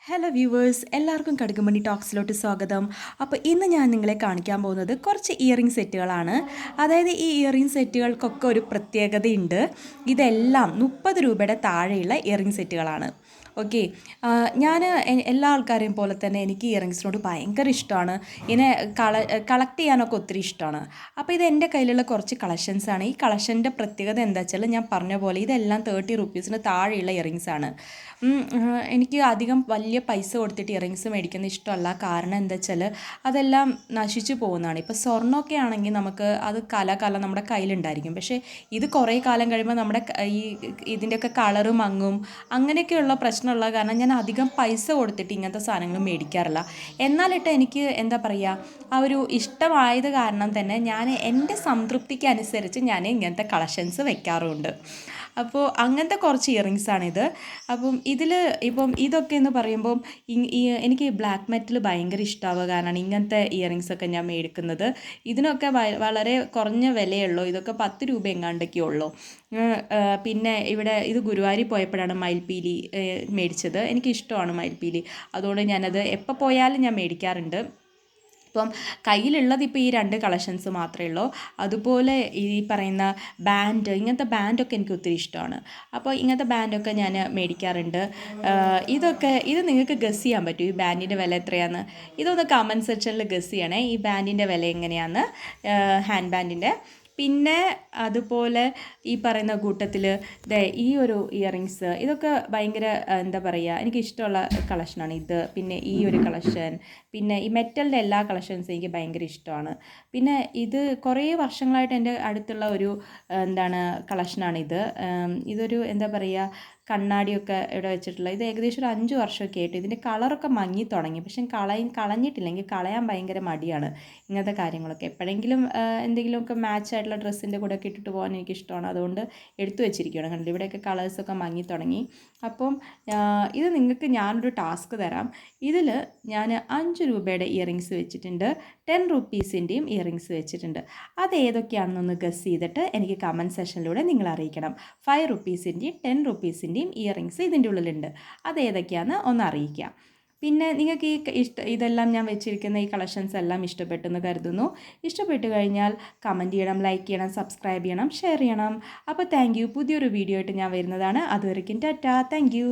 Hello viewers, എല്ലാവർക്കും കടുകുമണി ടോക്സിലോട്ട് സ്വാഗതം. അപ്പോൾ ഇന്ന് ഞാൻ നിങ്ങളെ കാണിക്കാൻ പോകുന്നത് കുറച്ച് ഇയറിംഗ് സെറ്റുകളാണ്. അതായത് ഈ ഇയറിംഗ് സെറ്റുകൾക്കൊക്കെ ഒരു പ്രത്യേകതയുണ്ട്. ഇതെല്ലാം 30 രൂപയുടെ താഴെയുള്ള ഇയറിംഗ് സെറ്റുകളാണ്. ഓക്കെ, ഞാൻ എല്ലാ ആൾക്കാരെയും പോലെ തന്നെ എനിക്ക് ഇയറിങ്സിനോട് ഭയങ്കര ഇഷ്ടമാണ്. ഇതിനെ കളക്ട് ചെയ്യാനൊക്കെ ഒത്തിരി ഇഷ്ടമാണ്. അപ്പോൾ ഇത് എൻ്റെ കയ്യിലുള്ള കുറച്ച് കളക്ഷൻസാണ്. ഈ കളക്ഷൻ്റെ പ്രത്യേകത എന്താ വെച്ചാൽ, ഞാൻ പറഞ്ഞ പോലെ ഇതെല്ലാം 30 റുപ്പീസിന് താഴെയുള്ള ഇയറിങ്സാണ്. എനിക്ക് അധികം വലിയ പൈസ കൊടുത്തിട്ട് ഇയറിങ്സ് മേടിക്കുന്ന ഇഷ്ടമല്ല. കാരണം എന്താ വെച്ചാൽ അതെല്ലാം നശിച്ചു പോകുന്നതാണ്. ഇപ്പോൾ സ്വർണ്ണമൊക്കെ ആണെങ്കിൽ നമുക്ക് അത് കല നമ്മുടെ കയ്യിലുണ്ടായിരിക്കും. പക്ഷേ ഇത് കുറേ കാലം കഴിയുമ്പോൾ നമ്മുടെ ഇതിൻ്റെയൊക്കെ കളറ് മങ്ങും. അങ്ങനെയൊക്കെയുള്ള പ്രശ്നമുള്ള കാരണം ഞാൻ അധികം പൈസ കൊടുത്തിട്ട് ഇങ്ങനത്തെ സാധനങ്ങൾ മേടിക്കാറില്ല. എന്നാലിട്ട് എനിക്ക് എന്താ പറയുക, ആ ഒരു ഇഷ്ടമായത് കാരണം തന്നെ ഞാൻ എൻ്റെ സംതൃപ്തിക്ക് അനുസരിച്ച് ഞാൻ ഇങ്ങനത്തെ കളക്ഷൻസ് വെക്കാറുമുണ്ട്. അപ്പോൾ അങ്ങനത്തെ കുറച്ച് ഇയറിങ്സാണിത്. അപ്പം ഇപ്പം ഇതൊക്കെ എന്ന് പറയുമ്പം എനിക്ക് ബ്ലാക്ക് മെറ്റൽ ഭയങ്കര ഇഷ്ടമാവുക കാരണമാണ് ഇങ്ങനത്തെ ഇയറിങ്സൊക്കെ ഞാൻ മേടിക്കുന്നത്. ഇതിനൊക്കെ വളരെ കുറഞ്ഞ വിലയുള്ളൂ. ഇതൊക്കെ 10 രൂപ എങ്ങാണ്ടൊക്കെ ഉള്ളൂ. പിന്നെ ഇത് ഗുരുവായൂർ പോയപ്പോഴാണ് മയിൽപ്പീലി മേടിച്ചത്. എനിക്കിഷ്ടമാണ് മയിൽപ്പീലി. അതുകൊണ്ട് ഞാനത് എപ്പോൾ പോയാലും ഞാൻ മേടിക്കാറുണ്ട്. ഇപ്പം കയ്യിലുള്ളത് ഇപ്പോൾ ഈ 2 കളക്ഷൻസ് മാത്രമേ ഉള്ളൂ. അതുപോലെ ഈ പറയുന്ന ഇങ്ങനത്തെ ബാൻഡൊക്കെ എനിക്ക് ഒത്തിരി ഇഷ്ടമാണ്. അപ്പോൾ ഇങ്ങനത്തെ ബാൻഡൊക്കെ ഞാൻ മേടിക്കാറുണ്ട്. ഇത് നിങ്ങൾക്ക് ഗസ് ചെയ്യാൻ പറ്റും ഈ ബാൻഡിൻ്റെ വില എത്രയാണെന്ന്. ഇതൊന്ന് കമൻറ്റ് സെക്ഷനിൽ ഗസ് ചെയ്യണേ, ഈ ബാൻഡിൻ്റെ വില എങ്ങനെയാണെന്ന്, ഹാൻഡ് ബാൻഡിൻ്റെ. പിന്നെ അതുപോലെ ഈ പറയുന്ന കൂട്ടത്തിൽ ഈ ഒരു ഇയറിങ്സ്, ഇതൊക്കെ ഭയങ്കര എന്താ പറയുക, എനിക്കിഷ്ടമുള്ള കളക്ഷനാണ് ഇത്. പിന്നെ ഈ ഒരു കളക്ഷൻ, പിന്നെ ഈ മെറ്റലിൻ്റെ എല്ലാ കളക്ഷൻസും എനിക്ക് ഭയങ്കര ഇഷ്ടമാണ്. പിന്നെ ഇത് കുറേ വർഷങ്ങളായിട്ട് എൻ്റെ അടുത്തുള്ള ഒരു കളക്ഷനാണിത്. ഇതൊരു എന്താ പറയുക, കണ്ണാടിയൊക്കെ ഇവിടെ വെച്ചിട്ടുള്ള, ഇത് ഏകദേശം ഒരു 5 വർഷമൊക്കെ ആയിട്ട് ഇതിൻ്റെ കളറൊക്കെ മങ്ങി തുടങ്ങി. പക്ഷെ കളഞ്ഞിട്ടില്ലെങ്കിൽ കളയാൻ ഭയങ്കര മടിയാണ് ഇങ്ങനത്തെ കാര്യങ്ങളൊക്കെ. എപ്പോഴെങ്കിലും എന്തെങ്കിലുമൊക്കെ മാച്ചായിട്ടുള്ള ഡ്രസ്സിൻ്റെ കൂടെ ഒക്കെ ഇട്ടിട്ട് പോകാൻ എനിക്കിഷ്ടമാണ്. അതുകൊണ്ട് എടുത്തു വെച്ചിരിക്കുകയാണ്. കണ്ടില്ല, ഇവിടെയൊക്കെ കളേഴ്സൊക്കെ മങ്ങി തുടങ്ങി. അപ്പം ഇത് നിങ്ങൾക്ക് ഞാനൊരു ടാസ്ക് തരാം. ഇതിൽ ഞാൻ 5 രൂപയുടെ ഇയറിങ്സ് വെച്ചിട്ടുണ്ട്, 10 റുപ്പീസിൻ്റെയും ഇയറിങ്സ് വെച്ചിട്ടുണ്ട്. അത് ഏതൊക്കെയാണെന്നൊന്ന് ഗസ് ചെയ്തിട്ട് എനിക്ക് കമൻറ്റ് സെക്ഷനിലൂടെ നിങ്ങൾ അറിയിക്കണം. 5 റുപ്പീസിൻ്റെയും 10 റുപ്പീസിൻ്റെയും ഇയറിങ്സ് ഇതിൻ്റെ ഉള്ളിലുണ്ട്. അത് ഏതൊക്കെയാണെന്ന് ഒന്ന് അറിയിക്കുക. പിന്നെ നിങ്ങൾക്ക് ഇതെല്ലാം ഞാൻ വെച്ചിരിക്കുന്ന ഈ കളക്ഷൻസ് എല്ലാം ഇഷ്ടപ്പെട്ടെന്ന് കരുതുന്നു. ഇഷ്ടപ്പെട്ട് കഴിഞ്ഞാൽ കമൻറ്റ് ചെയ്യണം, ലൈക്ക് ചെയ്യണം, സബ്സ്ക്രൈബ് ചെയ്യണം, ഷെയർ ചെയ്യണം. അപ്പോൾ താങ്ക് യു. പുതിയൊരു വീഡിയോ ആയിട്ട് ഞാൻ വരുന്നതാണ്. അതുവരെയ്ക്കും ടാറ്റാ, താങ്ക് യു.